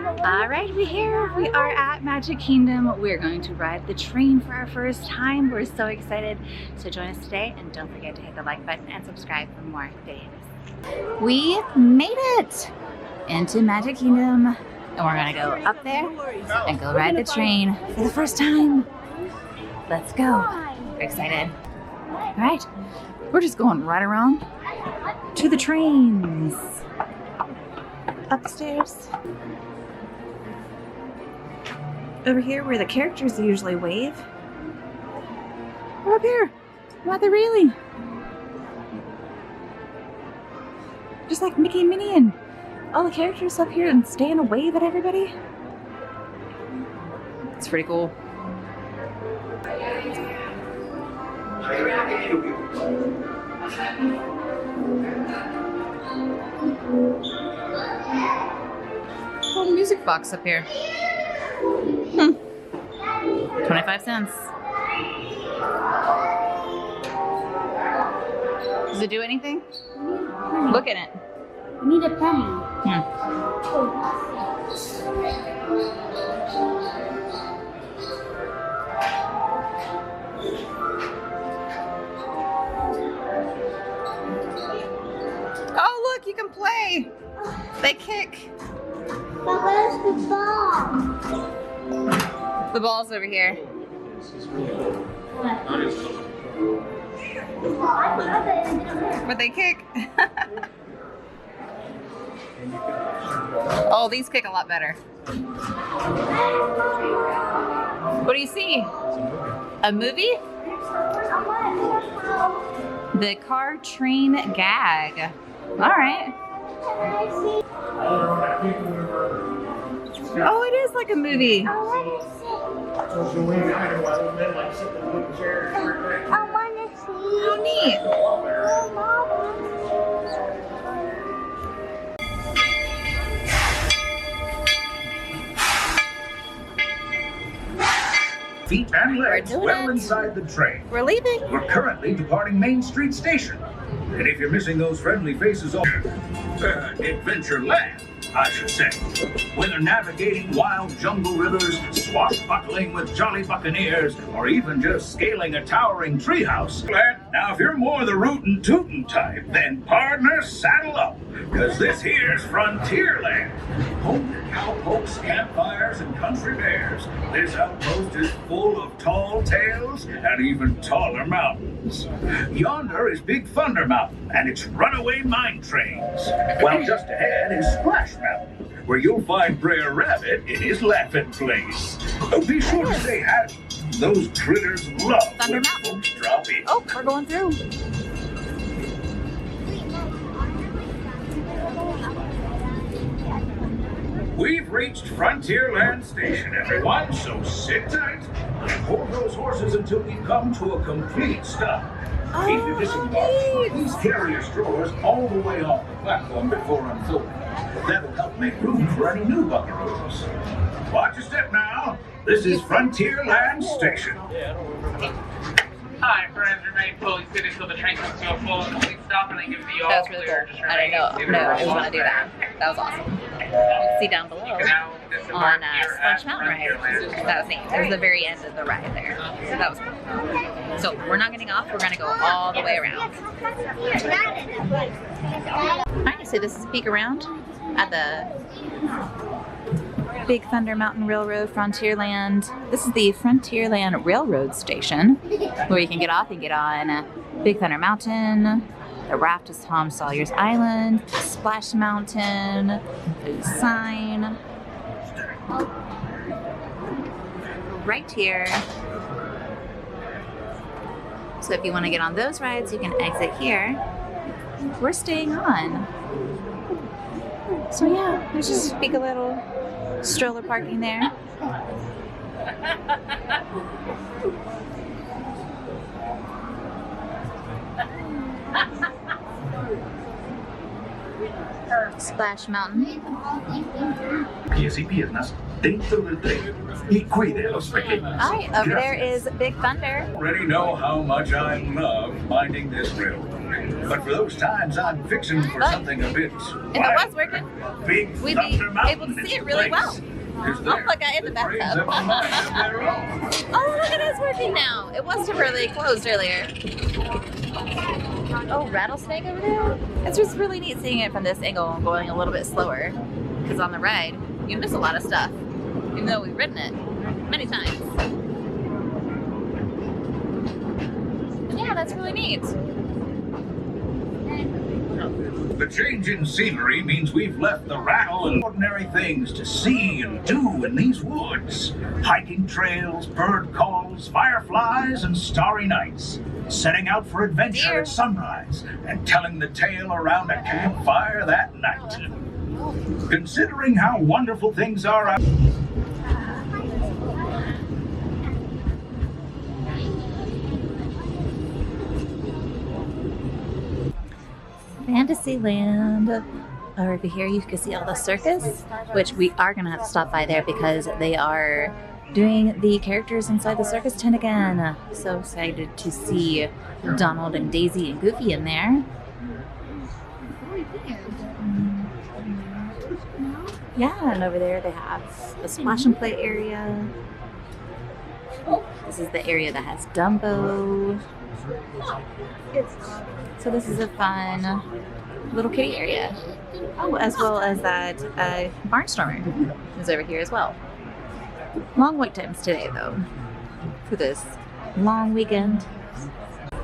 Alright, we're here. We are at Magic Kingdom. We're going to ride the train for our first time. We're so excited. So join us today and don't forget to hit the like button and subscribe for more videos. We made it into Magic Kingdom and we're gonna go up there and go ride the train for the first time. Let's go. We're excited. Alright, we're just going right around to the trains. Upstairs. Over here where the characters usually wave. We're up here. We're at the railing. Just like Mickey and Minnie and all the characters up here and stay and wave at everybody. It's pretty cool. Little music box up here. 25 cents. Does it do anything? Look at it. We need a penny. Oh, look, you can play. They kick. But where's the ball? The ball's over here. But they kick. Oh, these kick a lot better. What do you see? A movie? The car train gag. All right. Oh, it is like a movie. I want to see. How neat. Feet and legs doing well it. inside the train. We're leaving. We're currently departing Main Street Station. And if you're missing those friendly faces on Adventureland, I should say. Whether navigating wild jungle rivers, swashbuckling with jolly buccaneers, or even just scaling a towering treehouse. Now, if you're more the rootin' tootin' type, then partner, saddle up, because this here's Frontierland. Home to cowpokes, campfires, and country bears. This outpost is full of tall tales and even taller mountains. Yonder is Big Thunder Mountain and its runaway mine trains. While just ahead is Splash Mountain, where you'll find Brer Rabbit in his laughing place. Oh, be sure to say hi. Those critters love Thunder when Mountain. folks drop in. Oh, we're going through. We've reached Frontierland Station, everyone, so sit tight and hold those horses until we come to a complete stop. If you disembark, please carry your strollers all the way off the platform before unfolding. That'll help make room for any new buccaneers. Watch your step now. This is Frontierland Station. Hi, friends. Remain fully seated until the train comes to a full and complete stop, and I give you all That was really clear. cool. Just I didn't know. remain No, I seated was going to do that. That was awesome. You can see down below You can now disembark on here Splash at Mountain ride. Frontierland. That was neat. It was the very end of the ride there. So that was cool. So we're not getting off. We're going to go all the way around. Alright, so this is a peek around at the Big Thunder Mountain Railroad Frontierland. This is the Frontierland Railroad Station where you can get off and get on Big Thunder Mountain. The raft is Tom Sawyer's Island, Splash Mountain, there's a sign. Right here. So if you want to get on those rides, you can exit here. We're staying on. So yeah, there's just a little stroller parking there. Splash Mountain. Pies y piernas dentro del tren. Y cuide a los pequeños. Alright, over there is Big Thunder. Already know how much I love minding this railroad. But for those times I'm fixing for But something a bit if it was working, big we'd be Thunder Mountain able to see is it really place. well. 'Cause Oh, there, look, I in the trains bathtub. have a mind of their own. Oh, look, it is working now. It was temporarily closed earlier. Oh, rattlesnake over there? It's just really neat seeing it from this angle and going a little bit slower. Because on the ride, you miss a lot of stuff, even though we've ridden it many times. And yeah, that's really neat. The change in scenery means we've left the rattle and ordinary things to see and do in these woods. Hiking trails, bird calls, fireflies, and starry nights. Setting out for adventure Deer. at sunrise and telling the tale around a campfire that night. Considering how wonderful things are out Fantasyland. Over here you can see all the circus, which we are going to have to stop by there because they are doing the characters inside the circus tent again. So excited to see Donald and Daisy and Goofy in there. Yeah, and over there they have the splash and play area. This is the area that has Dumbo. So this is a fun little kitty area. Oh, as well as that Barnstormer is over here as well. Long wait times today though, for this long weekend.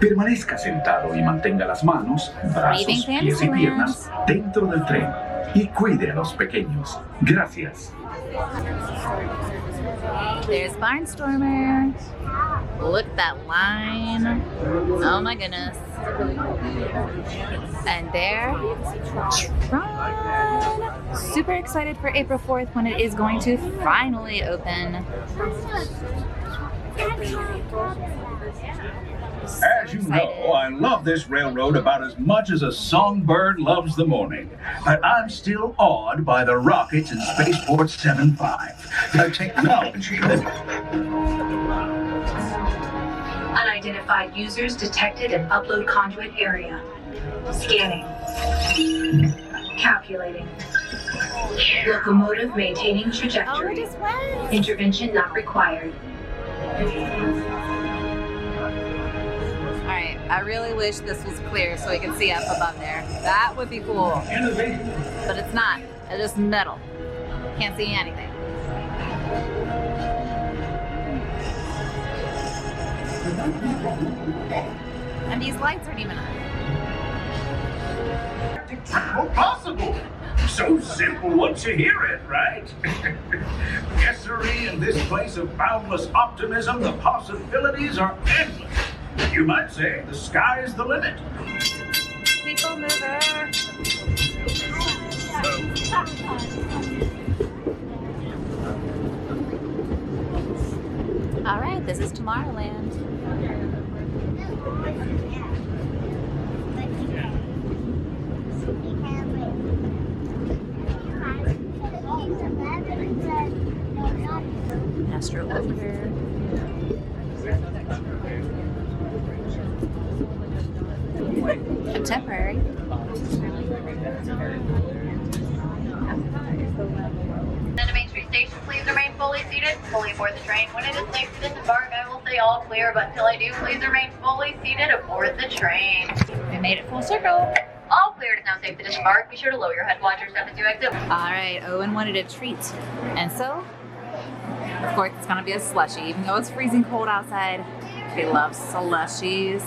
Permanezca sentado y mantenga las manos, brazos, pies y piernas dentro del tren y cuide a los pequeños. Gracias. There's Barnstormer. Look at that line. Oh my goodness. And there, Tron. Super excited for April 4th when it is going to finally open. As you know, I love this railroad about as much as a songbird loves the morning. But I'm still awed by the rockets in Spaceport 75. The technology. Unidentified users detected in upload conduit area. Scanning. Calculating. Locomotive maintaining Oh, it trajectory. just went. Intervention not required. Alright, I really wish this was clear so we could see up above there. That would be cool. But it's not. It's just metal. Can't see anything. And these lights aren't even on. How possible? So simple once you hear it, right? Yes, sirree, in this place of boundless optimism, the possibilities are endless. You might say the sky's the limit. People mover. All right, this is Tomorrowland. Astro Opener. Contemporary. Then to Main Street Station, please remain fully seated, fully aboard the train. When it is safe to disembark, I will say all clear, but until I do, please remain fully seated aboard the train. We made it full circle. All clear, it is now safe to disembark. Be sure to lower your head watch your step as you exit. All right, Owen wanted a treat. And so, of course, it's gonna be a slushie, even though it's freezing cold outside. He loves slushies.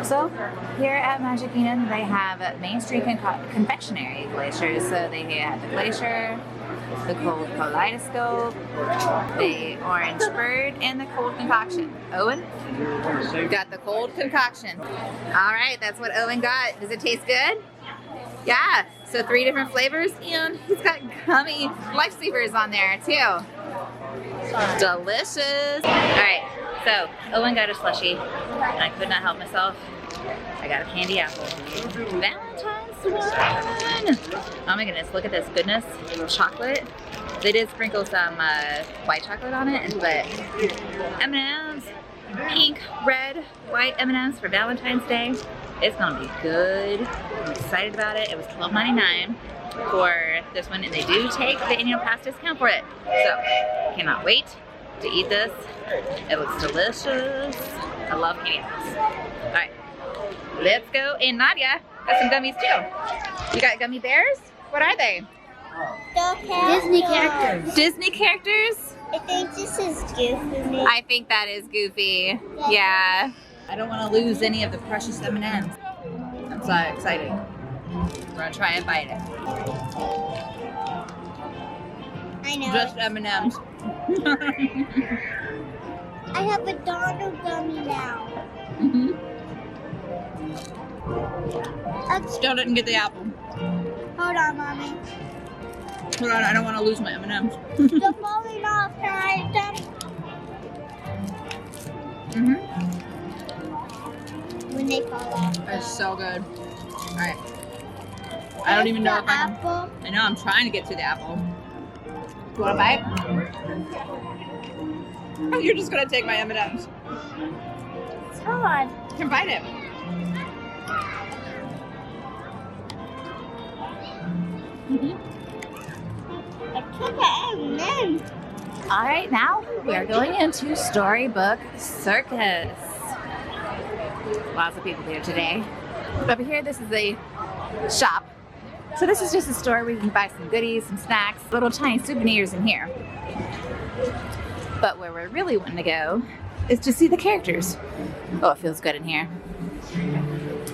So, here at Magic Kingdom, they have Main Street confectionery glaciers. So they have the glacier, the cold kaleidoscope, the orange bird, and the cold concoction. Owen got the cold concoction. All right, that's what Owen got. Does it taste good? Yeah, so 3 different flavors, and he's got gummy lifesavers on there too. Delicious. All right, so Owen got a slushie, and I could not help myself. I got a candy apple. Valentine's one. Oh my goodness, look at this goodness. Chocolate. They did sprinkle some white chocolate on it, but M&M's, pink, red, white M&M's for Valentine's Day. It's gonna be good. I'm excited about it. It was $12.99 for this one, and they do take the annual pass discount for it. So, cannot wait to eat this. It looks delicious. I love candy apples. All right, let's go. And Nadia got some gummies too. You got gummy bears? What are they? Disney characters. Disney characters? I think this is Goofy. I think that is Goofy. Yeah. I don't want to lose any of the precious M&Ms. I'm so excited. We're gonna try and bite it. I know. Just M&Ms. I have a Donald gummy now. Still didn't get the apple. Hold on, Mommy. Hold on, I don't want to lose my M&Ms. They're falling off. Can I eat them? When they fall off. It's so good. All right. I don't even know if I can. Apple. I know, I'm trying to get to the apple. You want a bite? Oh, you're just gonna take my M&Ms. It's hard. You can bite it. I took an M&M. All right, now we're going into Storybook Circus. Lots of people here today. Over here, this is a shop. So this is just a store where you can buy some goodies, some snacks, little tiny souvenirs in here. But where we're really wanting to go is to see the characters. Oh, it feels good in here.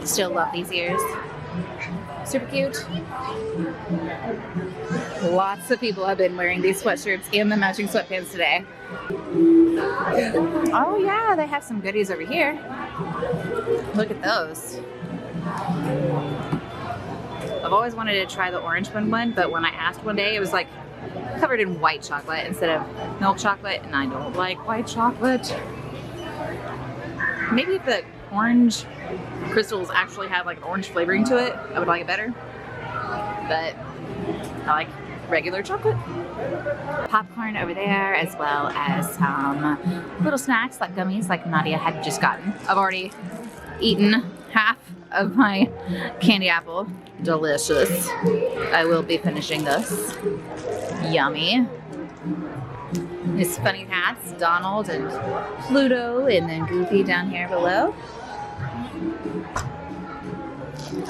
Still love these ears. Super cute. Lots of people have been wearing these sweatshirts and the matching sweatpants today. Oh yeah, they have some goodies over here. Look at those. I've always wanted to try the orange one, but when I asked one day, it was like covered in white chocolate instead of milk chocolate, and I don't like white chocolate. Maybe if the orange crystals actually have like orange flavoring to it, I would like it better. But I like regular chocolate. Popcorn over there, as well as some little snacks like gummies like Nadia had just gotten. I've already eaten half of my candy apple. Delicious. I will be finishing this. Yummy. His funny hats, Donald and Pluto, and then Goofy down here below.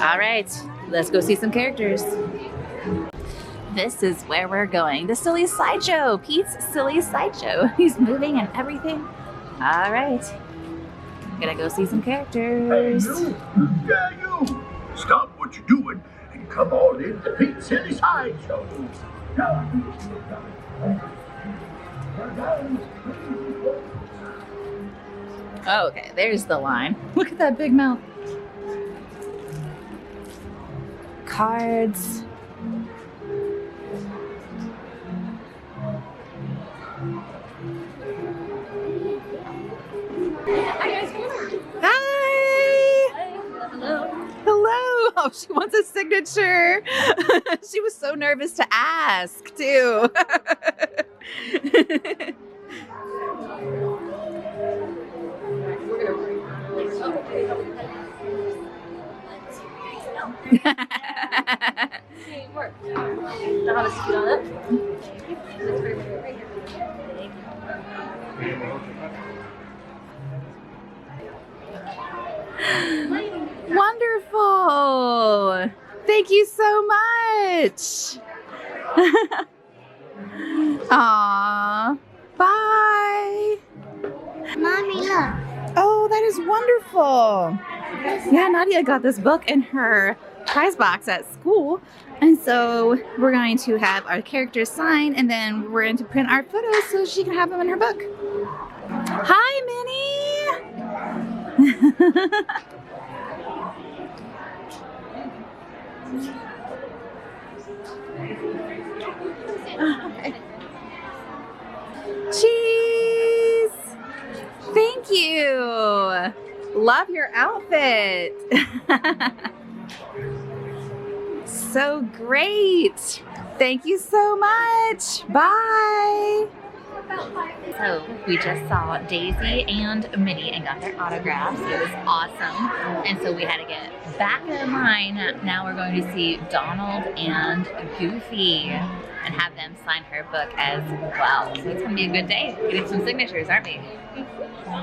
All right, let's go see some characters. This is where we're going. The Silly Sideshow. Pete's Silly Sideshow. He's moving and everything. All right. Gonna go see some characters. Hey, you! Yeah, you! Stop what you're doing and come on in to Pete's Silly Sideshow. Oh, okay, there's the line. Look at that big mouth. Cards. Hi! Hello. Hello. Oh, she wants a signature. She was so nervous to ask, too. Wonderful. Thank you so much. Aw. Bye. Mommy, look. Oh, that is wonderful. Yeah, Nadia got this book in her prize box at school. And so we're going to have our characters sign, and then we're going to print our photos so she can have them in her book. Hi, Minnie. Cheese. Thank you. Love your outfit. So great. Thank you so much. Bye. So we just saw Daisy and Minnie and got their autographs. It was awesome. And so we had to get back in line. Now we're going to see Donald and Goofy and have them sign her book as well. So it's going to be a good day. Getting some signatures, aren't we?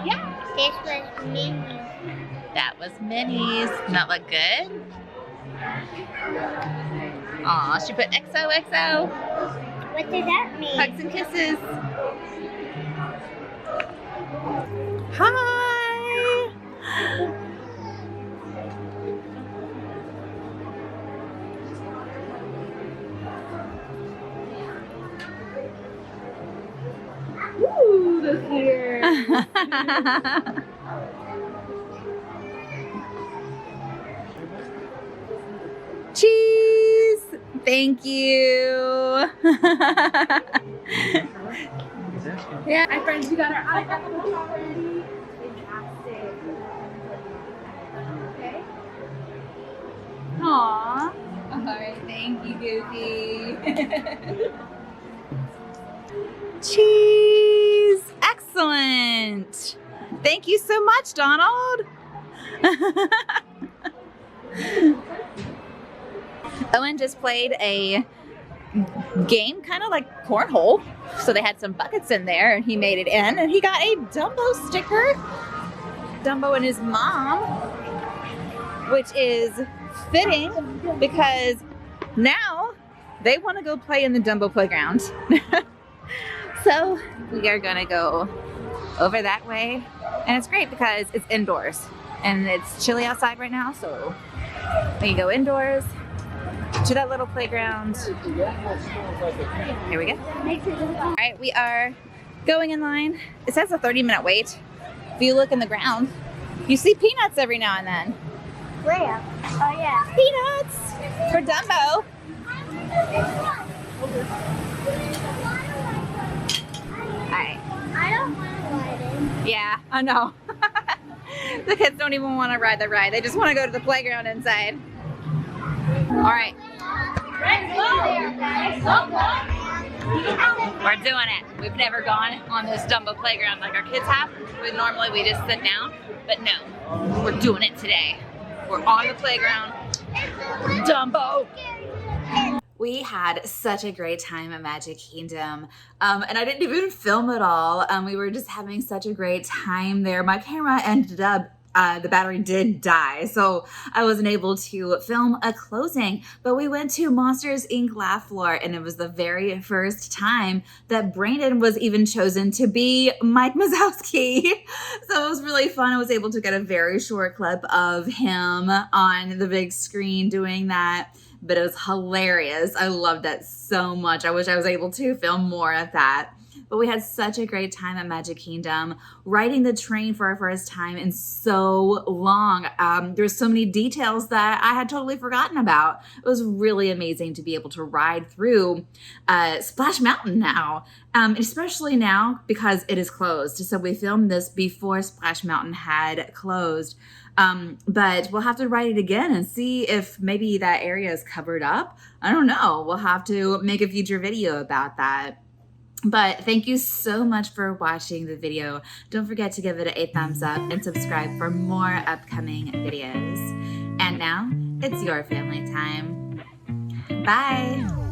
Yeah. This was Minnie. That was Minnie's. Doesn't that look good? Aw, she put XOXO. What does that mean? Hugs and kisses. Hi. Ooh, look here. Cheese. Thank you. Yeah. Hi friends, we got our autographs already. Fantastic. Okay. Aww. All right. Thank you, Goofy. Cheese. Excellent. Thank you so much, Donald. Owen just played a game, kind of like cornhole. So they had some buckets in there and he made it in and he got a Dumbo sticker. Dumbo and his mom, which is fitting because now they want to go play in the Dumbo playground. So we are gonna go over that way and it's great because it's indoors and it's chilly outside right now, so we can go indoors to that little playground. Here we go. All right, we are going in line. It says a 30-minute wait. If you look in the ground, you see peanuts every now and then. Where? Oh yeah. Peanuts for Dumbo. All right. I don't want to ride it. Yeah, I know. The kids don't even want to ride the ride. They just want to go to the playground inside. All right. We're doing it. We've never gone on this Dumbo playground like our kids have. Normally we just sit down, but no, we're doing it today. We're on the playground. Dumbo. We had such a great time at Magic Kingdom, and I didn't even film it all. We were just having such a great time there. My camera ended up the battery did die, so I wasn't able to film a closing, but we went to Monsters, Inc. Laugh Floor, and it was the very first time that Brandon was even chosen to be Mike Wazowski. So it was really fun. I was able to get a very short clip of him on the big screen doing that, but it was hilarious. I loved that so much. I wish I was able to film more of that. But we had such a great time at Magic Kingdom, riding the train for our first time in so long. There's so many details that I had totally forgotten about. It was really amazing to be able to ride through Splash Mountain now, especially now because it is closed. So we filmed this before Splash Mountain had closed. But we'll have to ride it again and see if maybe that area is covered up. I don't know. We'll have to make a future video about that. But thank you so much for watching the video. Don't forget to give it a thumbs up and subscribe for more upcoming videos. And now it's your family time. Bye.